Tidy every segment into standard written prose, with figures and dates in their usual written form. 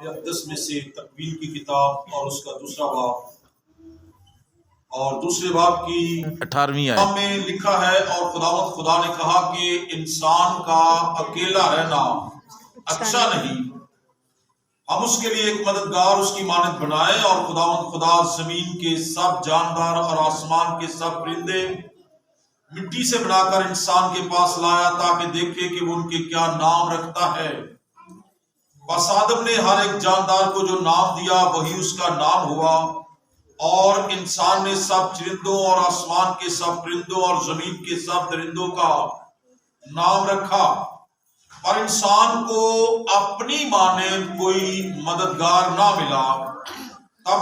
اقدس میں سے تکوین کی کتاب اور اس کا دوسرا باب اور دوسرے باب کی 18ویں آیت میں لکھا ہے، اور خدا نے کہا کہ انسان کا اکیلا رہنا اچھا نہیں، ہم اس کے لیے ایک مددگار اس کی مانند بنائے، اور خدا زمین کے سب جاندار اور آسمان کے سب پرندے مٹی سے بنا کر انسان کے پاس لایا تاکہ دیکھے کہ وہ ان کے کیا نام رکھتا ہے۔ بس آدم نے ہر ایک جاندار کو جو نام دیا وہی اس کا نام ہوا، اور انسان نے سب چرندوں اور آسمان کے سب پرندوں اور زمین کے سب درندوں کا نام رکھا، پر انسان کو اپنی مانند کوئی مددگار نہ ملا۔ تب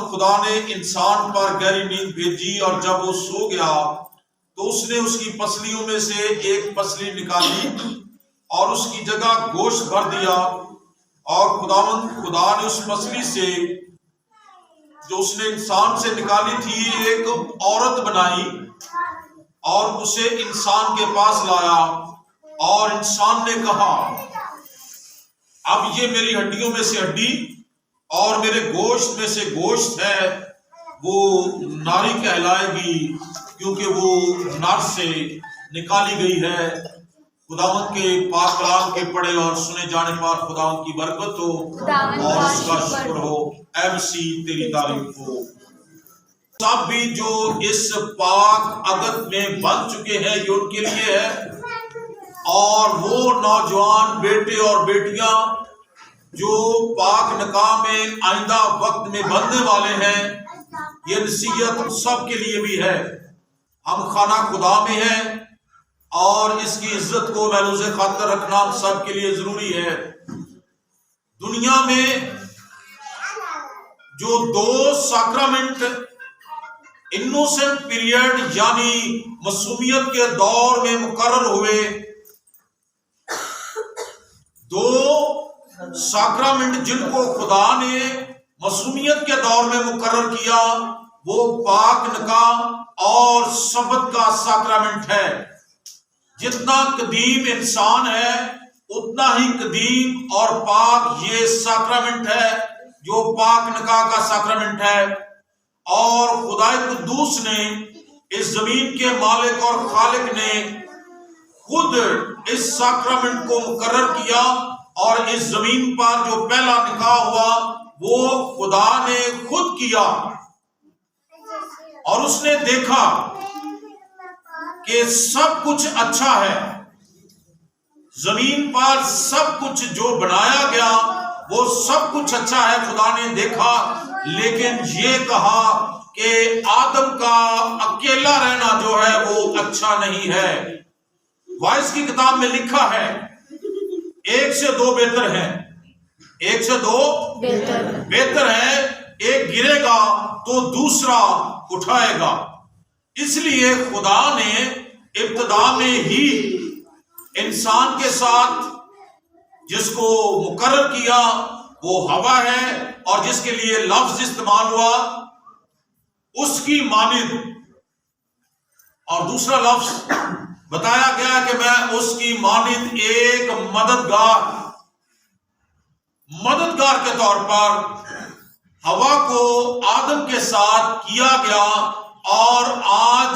خدا نے انسان پر گہری نیند بھیجی، اور جب وہ سو گیا تو اس نے اس کی پسلیوں میں سے ایک پسلی نکالی اور اس کی جگہ گوشت بھر دیا، اور خدا نے اس پسلی سے جو اس نے انسان سے نکالی تھی ایک عورت بنائی اور اسے انسان کے پاس لایا، اور انسان نے کہا اب یہ میری ہڈیوں میں سے ہڈی اور میرے گوشت میں سے گوشت ہے، وہ ناری کہلائے گی کیونکہ وہ نر سے نکالی گئی ہے۔ خداوند کے پاک کلام کے پڑھے اور سنے جانے پر خداوند کی برکت ہو اور اس کا شکر ہو۔ اے مسیح تیری تعریف ہو۔ سب بھی جو اس پاک عہد میں بن چکے ہیں یہ ان کے لیے ہے، اور وہ نوجوان بیٹے اور بیٹیاں جو پاک نکاح میں آئندہ وقت میں بننے والے ہیں، یہ نصیحت سب کے لیے بھی ہے۔ ہم خانہ خدا میں ہیں اور اس کی عزت کو محفوظ خاطر رکھنا ہم سب کے لیے ضروری ہے۔ دنیا میں جو دو ساکرامنٹ انوسنٹ پیریڈ یعنی معصومیت کے دور میں مقرر ہوئے، دو ساکرامنٹ جن کو خدا نے معصومیت کے دور میں مقرر کیا، وہ پاک نکاح اور سبت کا ساکرامنٹ ہے۔ جتنا قدیم انسان ہے اتنا ہی قدیم اور پاک یہ ساکرامنٹ ہے جو پاک نکاح کا ساکرامنٹ ہے، اور خدائے قدوس نے اس زمین کے مالک اور خالق نے خود اس ساکرامنٹ کو مقرر کیا، اور اس زمین پر جو پہلا نکاح ہوا وہ خدا نے خود کیا، اور اس نے دیکھا کہ سب کچھ اچھا ہے۔ زمین پر سب کچھ جو بنایا گیا وہ سب کچھ اچھا ہے، خدا نے دیکھا، لیکن یہ کہا کہ آدم کا اکیلا رہنا جو ہے وہ اچھا نہیں ہے۔ وائس کی کتاب میں لکھا ہے 1 سے 2 بہتر ہے، 1 سے 2 بہتر ہے، ایک گرے گا تو دوسرا اٹھائے گا۔ اس لیے خدا نے ابتدا میں ہی انسان کے ساتھ جس کو مقرر کیا وہ ہوا ہے، اور جس کے لیے لفظ استعمال ہوا اس کی مانند، اور دوسرا لفظ بتایا گیا کہ میں اس کی مانند ایک مددگار کے طور پر ہوا کو آدم کے ساتھ کیا گیا، اور آج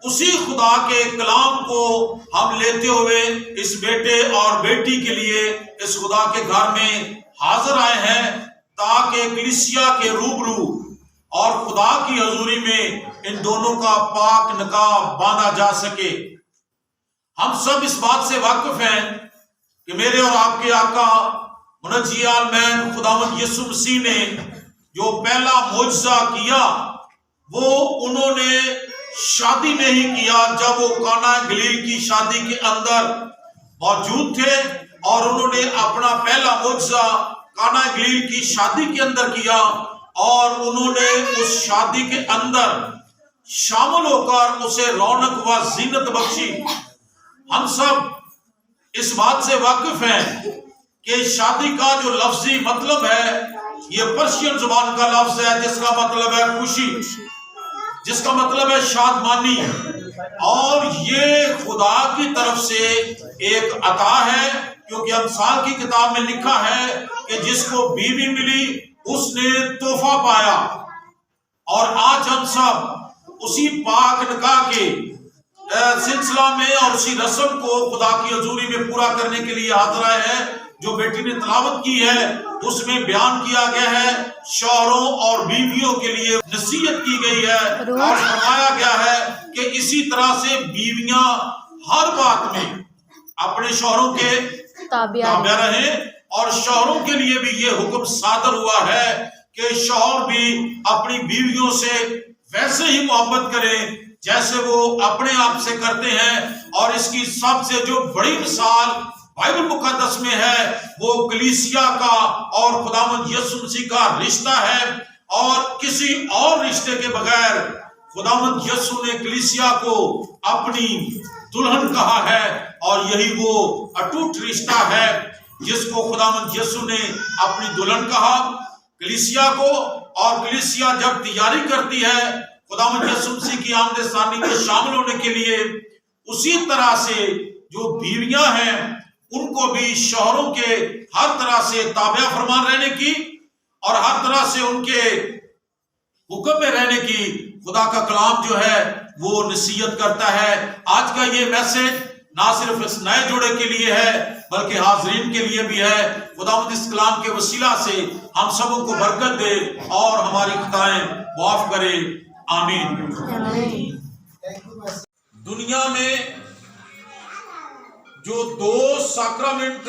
اسی خدا کے کلام کو ہم لیتے ہوئے اس بیٹے اور بیٹی کے لیے اس خدا کے گھر میں حاضر آئے ہیں، تاکہ کلیسیا کے روبرو اور خدا کی حضوری میں ان دونوں کا پاک نکاح باندھا جا سکے۔ ہم سب اس بات سے واقف ہیں کہ میرے اور آپ کے آقا منجی عالمین خداوند یسوع مسیح نے جو پہلا معجزہ کیا وہ انہوں نے شادی میں ہی کیا، جب وہ کانا گلیل کی شادی کے اندر موجود تھے، اور انہوں نے اپنا پہلا معجزہ کانا گلیل کی شادی کے اندر کیا، اور انہوں نے اس شادی کے اندر شامل ہو کر اسے رونق و زینت بخشی۔ ہم سب اس بات سے واقف ہیں کہ شادی کا جو لفظی مطلب ہے یہ پرشین زبان کا لفظ ہے، جس کا مطلب ہے خوشی، جس کا مطلب ہے شادمانی، اور یہ خدا کی طرف سے ایک عطا ہے क्योंकि अमसाल की किताब में लिखा है कि जिसको बीवी मिली उसने तोहफा पाया। और आज हम सब उसी पाक निकाह के सिलसिला में और उसी रस्म को खुदा की हजूरी में पूरा करने के लिए हाजिर आए हैं। जो बेटी ने तलावत की है उसमें बयान किया गया है, शौहरों और बीवियों के लिए नसीहत की गई है और फरमाया गया है कि इसी तरह से बीवियां हर बात में अपने शौहरों के ताबिया रहें। और शौहरों के लिए भी ये हुक्म सादर हुआ है कि शौहर भी अपनी बीवियों से वैसे ही मोहब्बत करें जैसे वो अपने आप से करते हैं। और इसकी सबसे जो बड़ी मिसाल बाइबल मुकद्दस में है वो कलीसिया का और खुदावंद यीशु मसीह का रिश्ता है। और किसी और रिश्ते के बगैर खुदावंद यीशु ने कलीसिया को अपनी दुल्हन कहा है। और यही वो अटूट रिश्ता है जिसको खुदावंद यीशु ने अपनी दुल्हन कहा कलीसिया को। और कलीसिया जब तैयारी करती है खुदावंद यीशु मसीह की आमद सानी में शामिल होने के लिए, उसी तरह से जो बीवियां हैं उनको भी शौहरों के हर तरह से ताबिया फरमान रहने की और हर तरह से उनके हुक्म में रहने की खुदा का कलाम जो है वो नसीहत करता है। आज का ये मैसेज ना सिर्फ इस नए जोड़े के लिए है बल्कि हाजरीन के लिए भी है। खुदावंद इस कलाम के वसीला से हम सबों को बरकत दे और हमारी खताएं माफ करे। आमीन। दुनिया में जो दो साक्रामेंट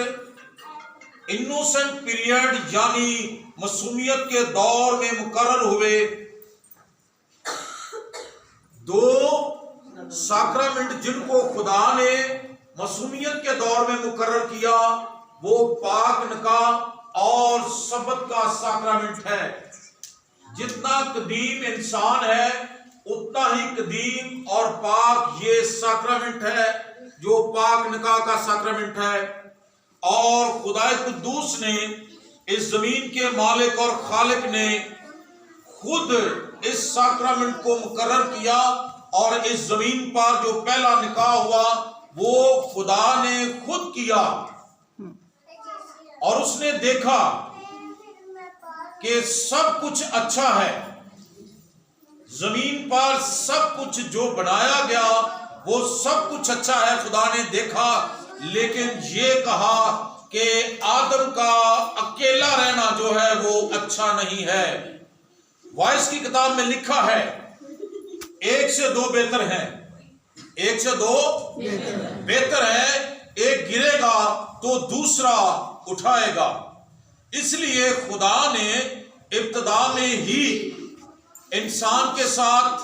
इनोसेंट पीरियड यानी मासूमियत के दौर में मुकर्रर हुए, दो साक्रामेंट जिनको खुदा ने मासूमियत के दौर में मुकर्रर किया वो पाक निकाह और सबत का साक्रामेंट है। जितना कदीम इंसान है उतना ही कदीम और पाक ये साक्रामेंट है जो पाक निकाह का साक्रामेंट है। और खुदाए कुद्दूस ने इस जमीन के मालिक और खालिक ने खुद इस साक्रामेंट को मुकर्रर किया। और इस जमीन पर जो पहला निकाह हुआ वो खुदा ने खुद किया। और उसने देखा कि सब कुछ अच्छा है, जमीन पर सब कुछ जो बनाया गया वो सब कुछ अच्छा है, खुदा ने देखा। लेकिन ये कहा कि आदम का अकेला रहना जो है वो अच्छा नहीं है। वाइस की किताब में लिखा है 1 से 2 बेहतर है, 1 से 2 बेहतर है, एक गिरेगा तो दूसरा उठाएगा। इसलिए खुदा ने इब्तिदा में ही इंसान के साथ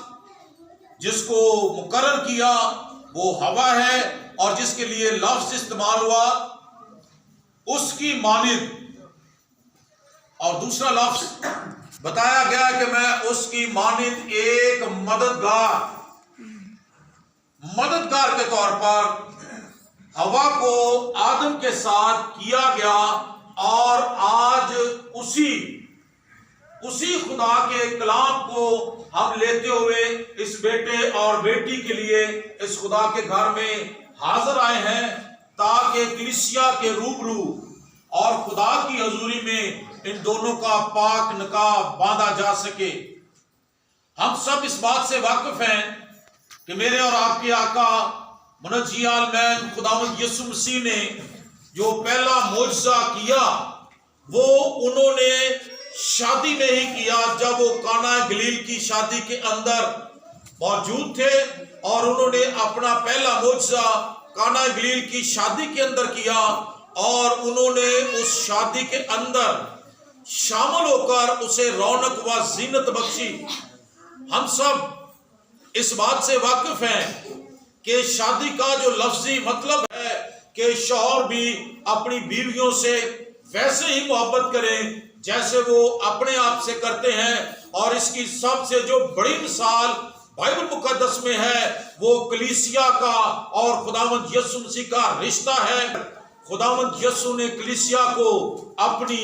जिसको मुकर्रर किया वो हवा है और जिसके लिए लफ्ज इस्तेमाल हुआ उसकी मानिद, और दूसरा लफ्ज बताया गया कि मैं उसकी मानिद एक मददगार के तौर पर हवा को आदम के साथ किया गया। और आज उसी खुदा के कलाम को हम लेते हुए इस बेटे और बेटी के लिए इस खुदा के घर में हाजिर आए हैं ताकि कलीसिया के रूबरू और खुदा की हजूरी में इन दोनों का पाक निकाह बांधा जा सके। हम सब इस बात से वाकिफ हैं कि मेरे और आपके आका मुनज्जी आलमैन खुदावंद यीशु मसीह ने जो पहला मोजज़ा किया वो उन्होंने शादी में ही किया जब वो काना गलील की शादी के अंदर मौजूद थे। और उन्होंने अपना पहला मोजज़ा काना गलील की शादी के अंदर किया और उन्होंने उस शादी के अंदर शामिल होकर उसे रौनक व जीनत बख्शी। हम सब इस बात से वाकिफ हैं कि शादी का जो लफ्जी मतलब है कि शौहर भी अपनी बीवियों से वैसे ही मोहब्बत करें जैसे वो अपने आप से करते हैं। और इसकी सबसे जो बड़ी मिसाल बाइबल मुकद्दस में है वो कलीसिया का और खुदावंद यीशु मसीह का रिश्ता है। खुदावंद यीशु ने कलीसिया को अपनी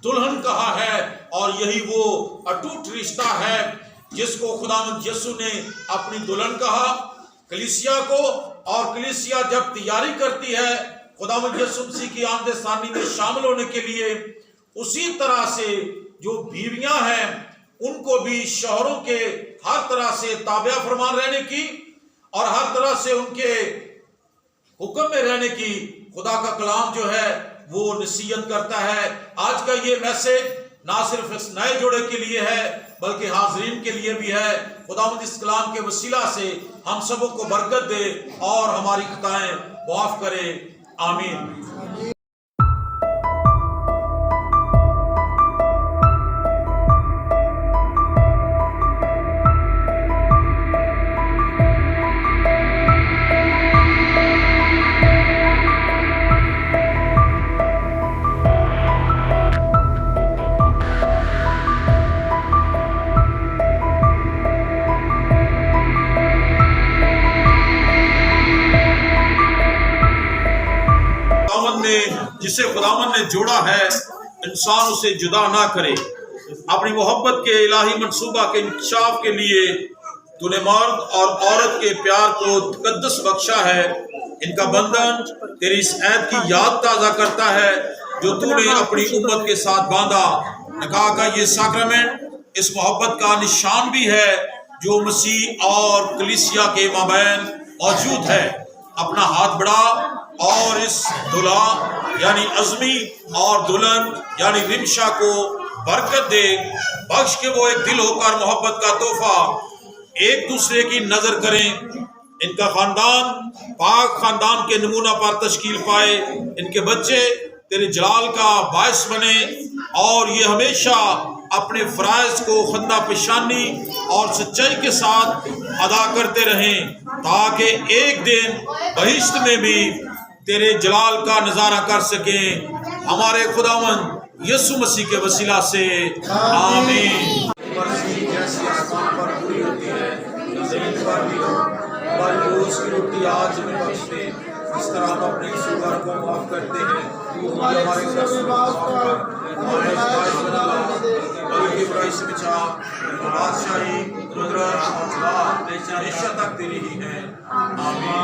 दुल्हन कहा है और यही वो अटूट रिश्ता है जिसको खुदावंद यीशु ने अपनी दुल्हन कहा कलीसिया को। और कलीसिया जब तैयारी करती है खुदावंद यीशु मसीह की आमद सानी में शामिल होने के लिए उसी तरह से जो बीवियां हैं उनको भी शौहरों के हर तरह से ताबिया फरमान रहने की और हर तरह से उनके हुक्म में रहने की खुदा का कलाम जो है वो नसीहत करता है। आज का ये मैसेज ना सिर्फ इस नए जोड़े के लिए है बल्कि हाजरीन के लिए भी है। खुदावंद इस कलाम के वसीला से हम सबों को बरकत दे और हमारी खताएं माफ करे। आमीन। जिसे खुदावन ने जोड़ा है इंसान उसे जुदा ना करे। अपनी मोहब्बत के इलाही मंसूबा के इंकशाफ के लिए तूने मर्द और औरत के प्यार को तकद्दुस बख्शा है। इनका बंधन तेरी इस ऐद की याद ताज़ा करता है जो तूने अपनी उम्मत के साथ बांधा। निकाह का ये साक्रामेंट इस मोहब्बत का निशान भी है जो मसीह और कलीसिया के माबैन मौजूद है। अपना हाथ बढ़ा और इस दुल्हा यानी अज़मी और दुल्हन यानी रिमशा को बरकत दे। बख्श के वो एक दिल होकर मोहब्बत का तोहफा एक दूसरे की नजर करें। इनका खानदान पाक खानदान के नमूना पर तश्कील पाए। इनके बच्चे तेरे जलाल का बायस बने और ये हमेशा अपने फराइज को खंदा पेशानी और सच्चाई के साथ अदा करते रहें ताकि एक दिन बहिश्त में भी तेरे जलाल का नजारा कर सकें। हमारे खुदावंद यीशु मसीह के वसीला से आमीन। मर्जी जैसी आसमान पर पूरी होती है जमीन पर भी हो। हमारी रोज की रोटी आज हमें बख्श दे इस तरह हम अपने कसूरवार को माफ करते हैं। हमारे बुराई से बचा। बादशाही कुदरत और जलाल हमेशा तक तेरी ही है। आमीन।